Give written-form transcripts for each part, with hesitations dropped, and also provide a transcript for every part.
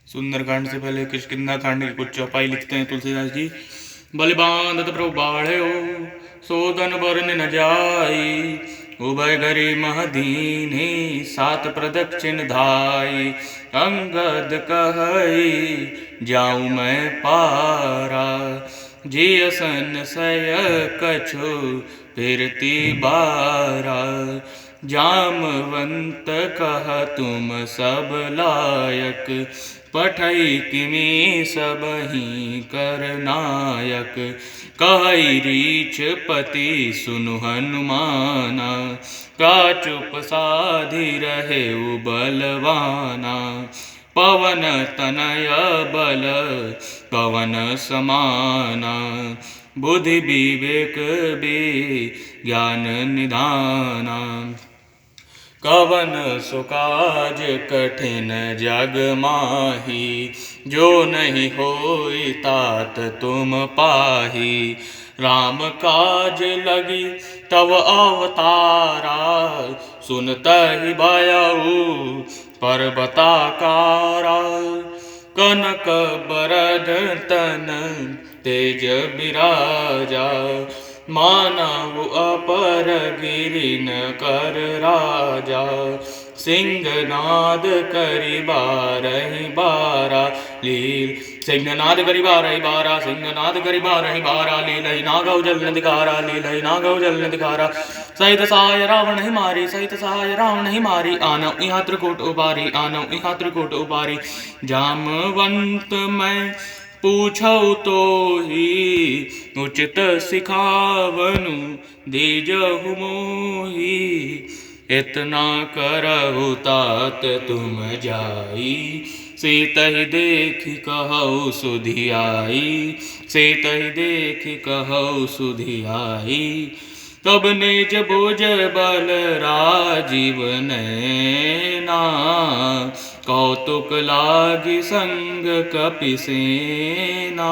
सुंदरकांड से पहले किष्किंधा कांड की कुछ चौपाई लिखते हैं तुलसीदास जी। बलि बांधत प्रभु बाढ़ो सोदन बरन न जाई, उभय गरी महदीने सात प्रदक्षिण धाई। अंगद कहई जाऊं मैं पारा, जिय सन सय कछु फिरती बारा। जामवंत कह तुम सब लायक, पठई किमी सब ही कर नायक। कहई रीछ पति सुनु हनुमाना, का चुप साधि रहे बलवाना। पवन तनय बल पवन समाना, बुद्धि विवेक बे ज्ञान निधाना। कवन सुकाज कठिन जग माही, जो नहीं होई तात तुम पाही। राम काज लगी तव अवतारा, सुनतहि भयउ पर्वताकारा। कनक बरदतन तेज बिराजा, मानव अपर गिरि न कर राजा। सिंहनाद करि बारहि बारा लील, सिंहनाद करि बारहि बारा, सिंहनाद करि बारहि बारा। लीलहि नागौ जल निधिकारा, लीलहि नागौ जल निधिकारा। सहित सहाय रावण ही मारी, सहित सहाय रावण ही मारी। आनौ इहाँ त्रिकूट उबारी, आनौ इहाँ त्रिकूट उबारी। जामवंत मैं पूछौ तो ही, उचित सिखावनु दीजहु मोही। इतना करहु तात तुम जाई, सीतहि देखि कहौ सुधियाई। सीतहि देखि कहौ सुधियाई। तब निज भुज बल राजीव नैना, कौतुक लागी संग कपिसेना।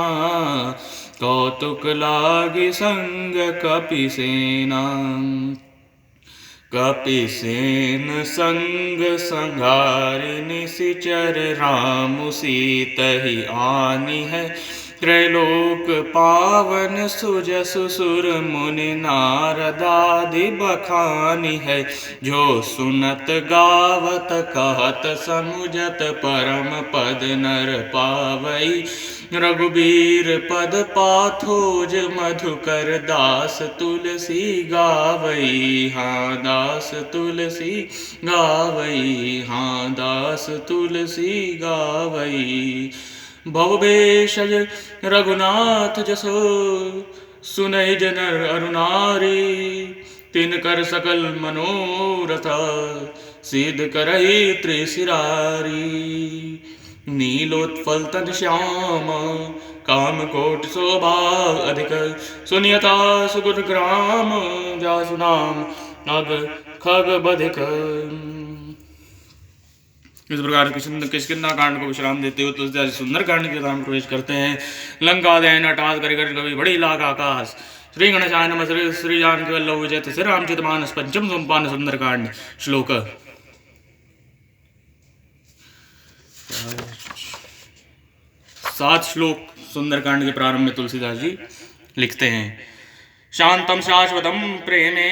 कौतुक लागी संग कपिसेना। कपिसेन संग संघारि निशिचर, रामु सीतहि आनी है। त्रैलोक पावन सुजसु सुर मुनि नारदादि बखानी है। जो सुनत गावत कहत समुझत, परम पद नर पावई। रघुबीर पद पाथोज मधुकर, दास तुलसी गावई। हाँ दास तुलसी गावई, हाँ दास तुलसी गावई। भवभेषज रघुनाथ जसो, सुनहि जन अरु नारी। तिनकर सकल मनोरथ, सिद्ध करहि त्रिशिरारी। नीलोत्फल तन श्याम, काम कोटि शोभा अधिक। सुनियता सुगुर ग्राम, जासु नाम नग खग बधिक। इस प्रकार किष्किंधा कांड को विश्राम देते हुए तुलसीदास सुंदर कांड के धाम प्रवेश करते हैं। लंका दहन हठात करिकर कवि बड़ी लाग आकाश। श्री गणेशाय नमः। श्री जानकी वल्लभ विजय श्री रामचरित मानस पंचम सोपान सुंदर कांड। श्लोक 7 श्लोक सुंदरकांड के प्रारंभ में तुलसीदास जी लिखते हैं। शांतम शाश्वतम प्रेमे,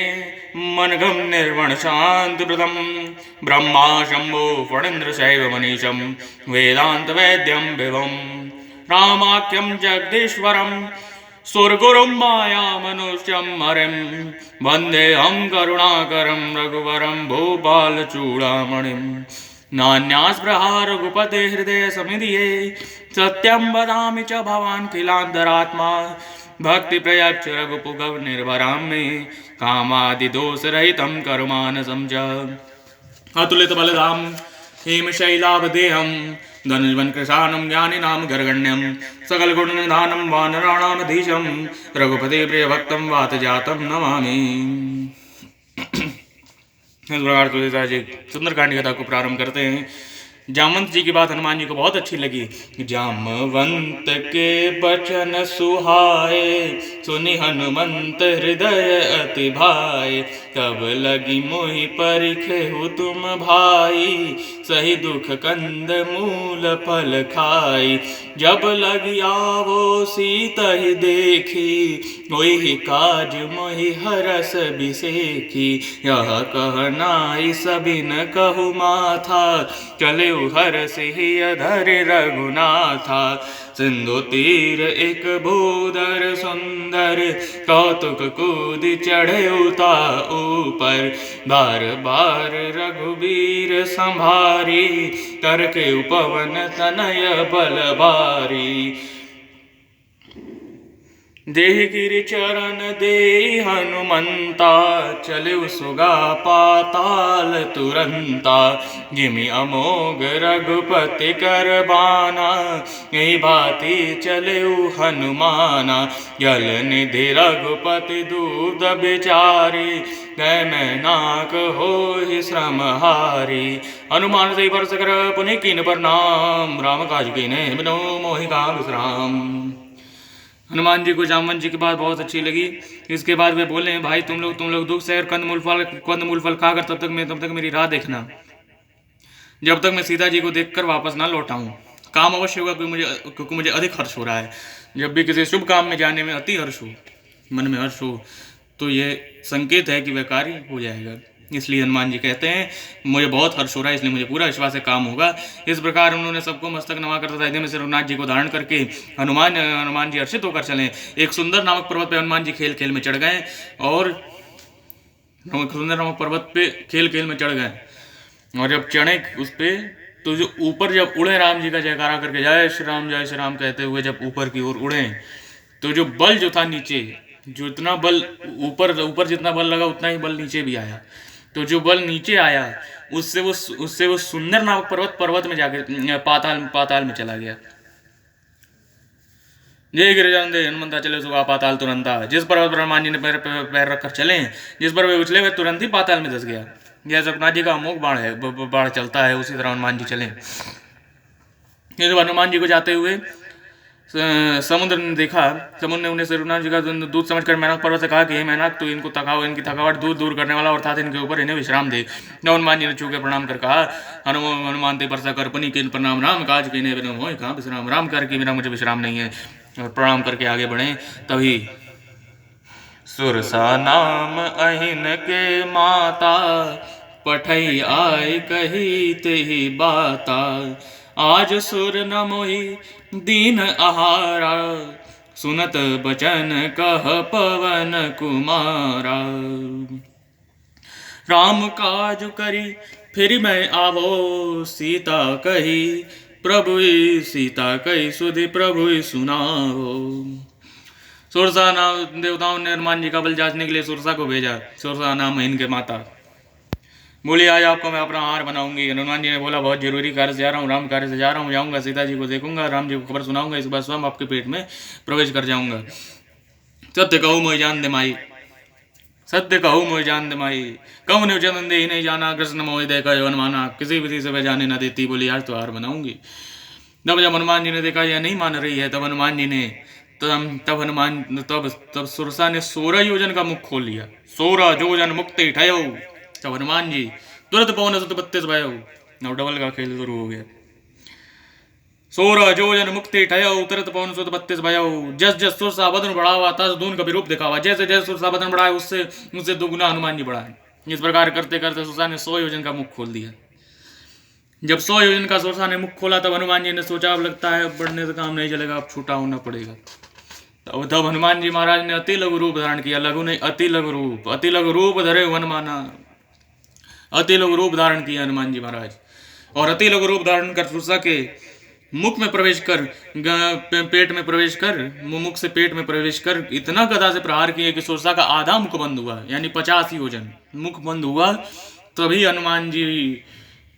मनघम निर्वण शांतिप्रदम। ब्रह्मा शंभो फणीन्द्र शैव मनीषम, वेदांत वैद्यम विभम। रामाख्यम जगदीश्वरम, सुरगुरुम माया मनुष्यम हरिम। वंदे हम करुणाकरम, रघुवरम भूपाल चूड़ामणिम। नान्यास्पृहा रघुपते हृदय समिधिये, सत्यं वदामि च भवान् खिलान्तरात्मा। भक्ति प्रयच्छ रघुपुगव निर्भरां मे, कामादिदोषरहितं करुमानसं च। अतुलित बलधाम हेमशैलावदेहं, धनुर्वन कृशानं ज्ञानिनां गर्गण्यं। सकल गुण निधानं वानराणामधीशं, रघुपते प्रियभक्तं वातजातं नमामि। इस प्रकार तुलसीदास जी सुंदरकांड की कथा को प्रारंभ करते हैं। जामवंत जी की बात हनुमान जी को बहुत अच्छी लगी। जामवंत के बचन सुहाए, सुनि हनुमंत हृदय अति भाए। तब लगी मोहि परिखेहु तुम भाई, सही दुख कंद मूल फल खाई। जब लगी आवो सीता ही देखी, वही काज मोहि हरस बिसेखी। यह कहनाई सबिन कहु माथा, चले हर से अधर रघुनाथा। सिंधु तीर एक भूधर सुंदर, कौतुक कूद चढ़े उता ऊपर। बार बार रघुबीर संभारी, करके उपवन तनय बल भारी। देह गिरि चरण दे हनुमंता, चले सुगा पाताल तुरंता। जिमि अमोघ रघुपति कर बाना, यही भांति चले हनुमाना। जल निधि रघुपति दूध बिचारी, गए मैं नाक हो श्रम हारी। हनुमान से बरस कर पुनि कीन प्रणाम, राम काज कीन्हे बिनु मोहि का विश्राम। हनुमान जी को जामवंत जी की बात बहुत अच्छी लगी। इसके बाद वे बोले, भाई तुम लोग दुख से और कंदमूल फल खाकर तब तक मेरी राह देखना, जब तक मैं सीता जी को देखकर वापस ना लौट आऊं। काम अवश्य होगा, क्योंकि मुझे अधिक हर्ष हो रहा है। जब भी किसी शुभ काम में जाने में अति हर्ष हो, मन में हर्ष हो, तो ये संकेत है कि वह कार्य हो जाएगा। इसलिए हनुमान जी कहते हैं, मुझे बहुत हर्ष हो रहा है, इसलिए मुझे पूरा विश्वास है काम होगा। इस प्रकार उन्होंने सबको मस्तक नवाकर तथा हृदय में से रघुनाथ जी को धारण करके हनुमान जी हर्षित होकर चले। एक सुंदर नामक पर्वत पे हनुमान जी खेल खेल में चढ़ गए, और सुंदर नामक पर्वत पे खेल खेल में चढ़ गए। और जब चढ़े उस पे, तो जो ऊपर जब उड़े राम जी का जयकारा करके जय श्री राम कहते हुए जब ऊपर की ओर उड़े, तो जो बल जो था नीचे, जो इतना बल ऊपर जितना बल लगा उतना ही बल नीचे भी आया। तो जो बल नीचे आया, उससे वो सुंदर नामक पर्वत में जाके पाताल में चला गया। जय गिरिजानंदे हनुमंता चले सुगा पाताल तुरंता। जिस पर्वत पर हनुमान जी ने पैर रखकर चले, जिस पर वे उछले हुए तुरंत ही पाताल में धस गया। यह रघुनाथ जी का अमोघ बाण चलता है, उसी तरह हनुमान जी चले। हनुमान जी को जाते हुए समुद्र ने देखा। समुद्र ने उन्हें रघुनाथ जी का दूत समझकर मैनाक पर्वत से कहा कि हे मैनाक, तू इनको इनकी थकावट दूर करने वाला, अर्थात इनके ऊपर इन्हें विश्राम दे। हनुमान जी ने छू के प्रणाम कर कहा, हनुमान ते परसा कर पुनि कीन प्रणाम, राम काज कीन्हे बिनु मोहि कहाँ विश्राम। राम कर के बिना मुझे विश्राम नहीं है। और प्रणाम करके आगे बढ़े। तभी सुरसा नाम अहिन के माता, पठई आय कही तेहि बाता। आज सुर न मोहि दीन आहारा, सुनत बचन कह पवन कुमारा। राम काज करी फिर मैं आवो, सीता कही प्रभु सीता कही सुधि प्रभु सुनाओ। सुरसा नाम देवताओं ने हनुमान जी का बल जांचने के लिए सुरसा को भेजा। सुरसा नाम है इनके माता। बोली, आज आपको मैं अपना आहार बनाऊंगी। हनुमान जी ने बोला, बहुत जरूरी कार्य से जा रहा हूँ, राम कार्य से जा रहा हूँ, जाऊँगा सीता जी को देखूंगा, राम जी को खबर सुनाऊंगा, इस बार स्वयं आपके पेट में प्रवेश कर जाऊंगा। सत्य कहूँ मोहि जान दे माई, सत्य कहूँ मोहि जान दे माई, कहूँ ने चंदन दे ही नहीं जाना, कृष्ण मोहि देखा यौवन माना, किसी विधि से वह जाने न देती। बोली, आज तो आहार बनाऊंगी। जब हनुमान जी ने देखा यह नहीं मान रही है, तब हनुमान जी ने तब सुरसा ने 16 योजन का मुख खोल लिया। 16 योजन मुक्ति ठयो। तब हनुमान जी तुरंत पवन सुत 32 भयो। नव डबल का खेल शुरू हो गया। 16 योजन मुक्ति ठयो, तुरंत पवन सुत 32 भयो। जस जस सुरसा बदन बढ़ावा, तस दून का विरूप दिखावा। जैसे जैसे सुरसा बदन बढ़ाए, उससे दुगुना हनुमान जी बढ़ाए। इस प्रकार करते करते सुरसा ने 100 योजन का मुख खोल दिया। जब 100 योजन का सुरसा ने मुख खोला, तब हनुमान जी ने सोचा, अब लगता है अब बढ़ने से काम नहीं चलेगा, अब छूटा होना पड़ेगा। तब हनुमान जी महाराज ने अति लघु रूप धारण किया। लघु नहीं, अति लघु रूप धरे हनुमाना। अति लघु रूप धारण किया हनुमान जी महाराज, और अति लघु रूप धारण कर सुरसा के मुख में प्रवेश कर, पेट में प्रवेश कर, मुख से पेट में प्रवेश कर इतना गदा से प्रहार किए कि सुरसा का आधा मुख बंद हुआ, यानी 50 योजन मुख बंद हुआ। तभी हनुमान जी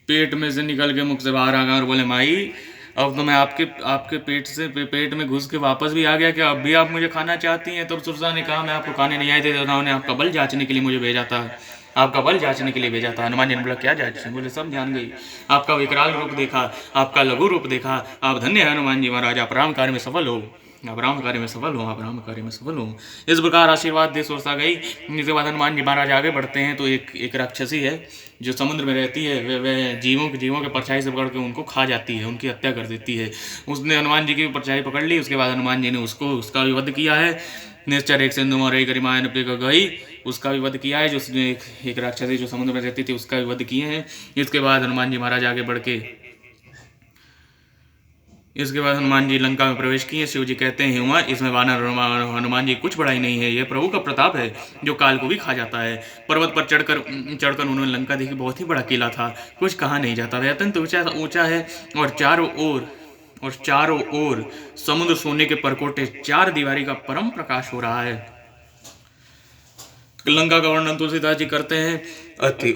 पेट में से निकल के मुख से बाहर आ गए और बोले, माई अब तो मैं आपके पेट में घुस के वापस भी आ गया, क्या अब भी आप मुझे खाना चाहती हैं? तब सुरसा ने कहा, मैं आपको खाने नहीं आए थे, देवताओं ने आपका बल जांचने के लिए मुझे भेजा था, आपका बल जांचने के लिए भेजा था। हनुमान जी ने बोला, क्या जांच? बोले, सब जान गई, आपका विकराल रूप देखा, आपका लघु रूप देखा, आप धन्य है हनुमान जी महाराज, आप राम कार्य में सफल हो। अब राम कार्य में सफल हूँ, अब राम कार्य में सफल हूँ। इस प्रकार आशीर्वाद दे सोचता गई। इसके बाद हनुमान जी महाराज आगे बढ़ते हैं तो एक राक्षसी है जो समुद्र में रहती है, वह जीवों के परछाई से पकड़ के उनको खा जाती है, उनकी हत्या कर देती है। उसने हनुमान जी की परछाई पकड़ ली। उसके बाद हनुमान जी ने उसका भी वध किया है। निश्चर एक सिंधु मोरे गरिमायन पे गई, उसका भी वध किया है। जो एक राक्षसी जो समुद्र में रहती थी उसका भी वध किए हैं। इसके बाद हनुमान जी महाराज आगे बढ़ के इसके बाद हनुमान जी लंका में प्रवेश किए। शिव जी कहते हैं हुआ इसमें वानर हनुमान जी कुछ बड़ाई नहीं है, यह प्रभु का प्रताप है जो काल को भी खा जाता है। पर्वत पर चढ़कर उन्होंने लंका देखी, बहुत ही बड़ा किला था, कुछ कहा नहीं जाता, वह अत्यंत ऊंचा है और चारों ओर समुद्र सोने के परकोटे, चार दीवारी का परम प्रकाश हो रहा है। लंका का वर्णन तुलसीदास जी करते हैं। अति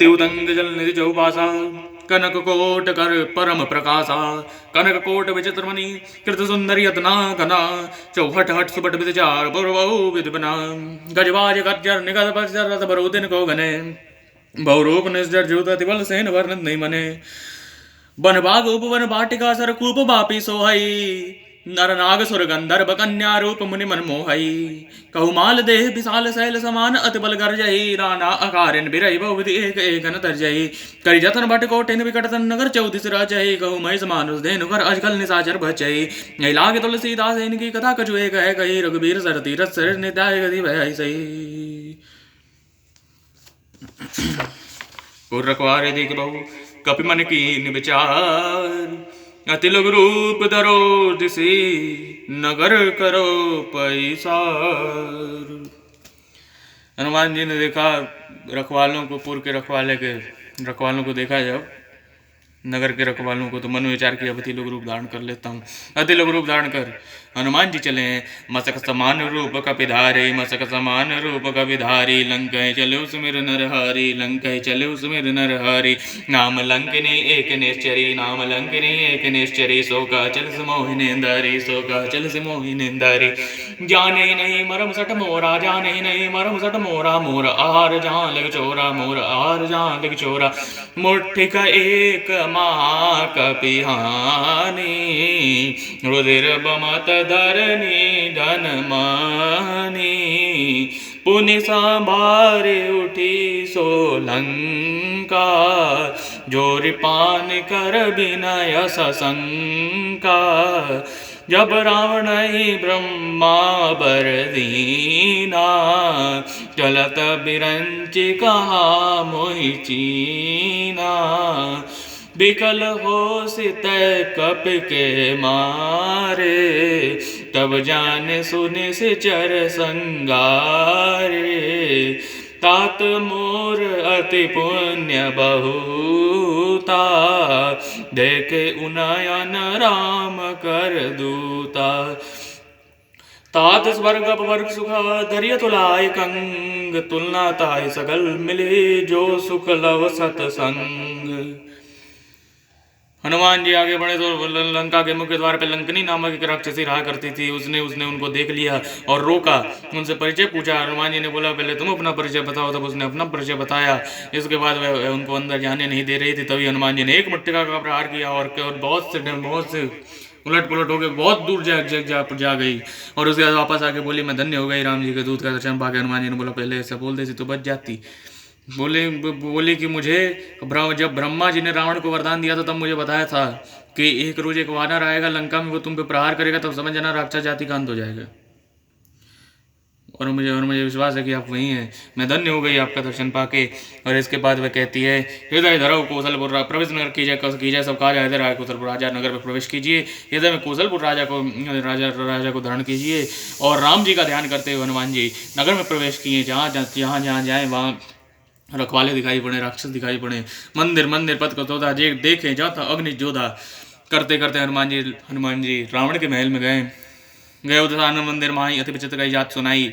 उतंग जल निधि चौपासा, कनक कोट कर परम प्रकाशा, कनक कोट विचित्र मणि कृत सुंदरी अतना घना, चौहट हट सुबट विचार बहु विधि बना, गजबाज गज्जर निगत बज्जर रथ बरो दिन को गने, बहुरूप निश्चर ज्योति बल सेन वर्णन नहीं मने, वन बाग उपवन वाटिका सरकूप बापी सोहई, नर नाग सुर गंधर्व कन्या रूप मुनि मन मोहई, कहुमाल देह विशाल शैल समान अति बल गर्जई, राना अकार्यन बिरई बहुविधि एक एकन तरजई, करि जतन भट कोटिन विकटतन नगर चौदिस राजई, कहु महिष मानुष धेनु कर अजकल निशाचर बचई, यही लागे तुलसीदास इनकी कथा कछु एक है कही, रघुबीर सर तीरथ सर नित्याय गति भय सही। और रखवारे देख बहु कपि मन की विचार, अति लघु रूप धरो दिसी नगर करो पैसार। हनुमान जी ने देखा रखवालों को, पूर्व के रखवालों को देखा जब नगर के रखवालों को, तो मन विचार किया अति लघु रूप धारण कर लेता हूँ। अति लघु रूप धारण कर हनुमान जी चले हैं। मसक समान रूप कपिधारे, मसक समान रूप कपिधारी, लंकाए चले सुमिर नरहारी, लंकाए चले सुमिर नरहारी, नाम लंकिनी एक निश्चरी, नाम लंकिनी एक निश्चरी, सो का चल समोहिनेंदारी, सो का चल समोहिनेंदारी, जाने नहीं मरम सट मोरा, जाने नहीं मरम सट मोरा, मोर आहार जहाँ लग चोरा, मोर आहार जहाँ लग चोरा, मुट्ठी का एक महाकपिहानी, रुधिर बमत धरनी धन मानी, पुनि संभारे उठी सोलंका, जोरिपान कर विनय सशंका, जब रावण ही ब्रह्मा बर दीना, चलत बिरंचि कहा मोहि चीना, बिकल हो सित कप के मारे, तब जान सुनि सिचर संगारे, तात मोर अति पुण्य बहुता, देखे उनयन राम कर दूता, तात स्वर्ग अपवर्ग सुख धरिय तुलाय कंग, तुलना ताय सगल मिले जो सुख लव सतसंग। हनुमान जी आगे बढ़े तो लंका के मुख्य द्वार पर लंकनी नामक एक राक्षसी रहा करती थी। उसने उनको देख लिया और रोका, उनसे परिचय पूछा। हनुमान जी ने बोला पहले तुम अपना परिचय बताओ। तब उसने अपना परिचय बताया। इसके बाद वह उनको अंदर जाने नहीं दे रही थी। तभी हनुमान जी ने एक मट्टिका का प्रहार किया और बहुत से उलट पुलट हो गए, बहुत दूर जा गई। और उसके बाद वापस आके बोली मैं धन्य हो गई राम जी के दूत का दर्शन पाके। हनुमान जी ने बोला पहले ऐसा बोल देती तो बच जाती। बोले कि मुझे जब ब्रह्मा जी ने रावण को वरदान दिया था तब मुझे बताया था कि एक रोज एक वानर आएगा लंका में, वो तुम पे प्रहार करेगा, तब समझ जाना राक्षस जाति का अंत हो जाएगा। और मुझे विश्वास है कि आप वही हैं। मैं धन्य हो गई आपका दर्शन पाके। और इसके बाद वह कहती है हृदय धरो कौशलपुर प्रवेश नगर कीजिए सब कार्य इधर आए कौशलपुर राजा नगर में प्रवेश कीजिए। हृदय में कौशलपुर राजा को धारण कीजिए। और राम जी का ध्यान करते हुए हनुमान जी नगर में प्रवेश किए। जहाँ जाए वहाँ रखवाले दिखाई पड़े, राक्षस दिखाई पड़े, मंदिर पथ को तोड़ा देखे जाता अग्नि जोधा। करते करते हनुमान जी रावण के महल में गए उदान मंदिर माही अति विचित्र कई जात सुनाई।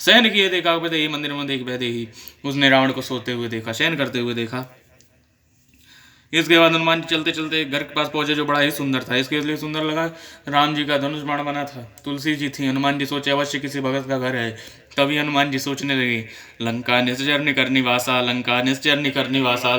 शयन किए देखा ही मंदिर में देख बैठे ही उसने रावण को सोते हुए देखा, शयन करते हुए देखा। इसके बाद हनुमान जी चलते चलते घर के पास पहुंचे जो बड़ा ही सुंदर था। इसके लिए सुंदर लगा, राम जी का धनुष बाण बना था, तुलसी जी थी। हनुमान जी सोचे अवश्य किसी भगत का घर है। तभी हनुमान जी सोचने लगे लंका निश्चर निकर निवासा, लंका निश्चर निकर निवासा।